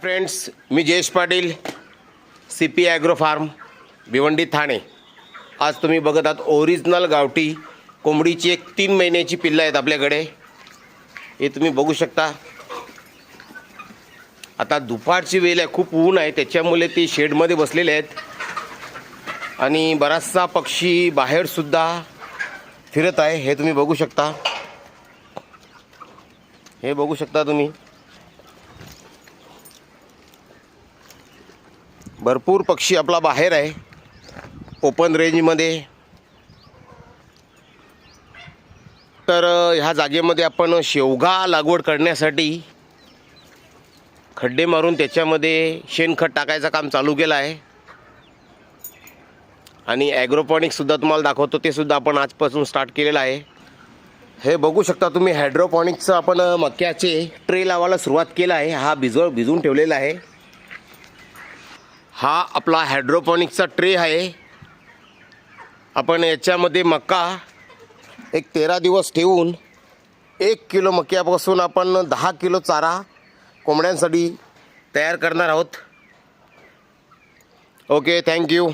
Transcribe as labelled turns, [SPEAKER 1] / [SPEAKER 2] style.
[SPEAKER 1] Friends, मी Jayesh Patil, CP agro farm, Bhiwandi, Thane. आज तुम्ही बघत आहात ओरिजिनल गावठी कोंबडीची एक 3 महिन्याची पिल्लं आहेत आपल्याकडे. हे तुम्ही बघू शकता. आता दुपारची वेळ आहे, खूप ऊन आहे, त्याच्यामुळे ती शेडमध्ये बसलेले आहेत आणि बराचसा पक्षी बाहेरसुद्धा फिरत आहे. हे तुम्ही बघू शकता. हे बघू शकता तुम्ही. भरपूर पक्षी आपला बाहेर आहे ओपन रेंजमध्ये. तर ह्या जागेमध्ये आपण शेवगा लागवड करण्यासाठी खड्डे मारून त्याच्यामध्ये शेणखत टाकायचं काम चालू केलं आहे आणि ॲग्रोपॉनिक्ससुद्धा तुम्हाला दाखवतो, ते सुद्धा आपण आजपासून स्टार्ट केलेलं आहे. हे बघू शकता तुम्ही. हायड्रोपॉनिक्सचं आपण मक्याचे ट्रे लावायला सुरुवात केला आहे. हा भिजवून ठेवलेला आहे. हा आपला हायड्रोपॉनिक्सचा ट्रे आहे. आपण याच्यामध्ये मका एक 13 दिवस ठेवून 1 किलो मक्यापासून आपण 10 किलो चारा कोंबड्यांसाठी तयार करणार आहोत. Okay, thank you.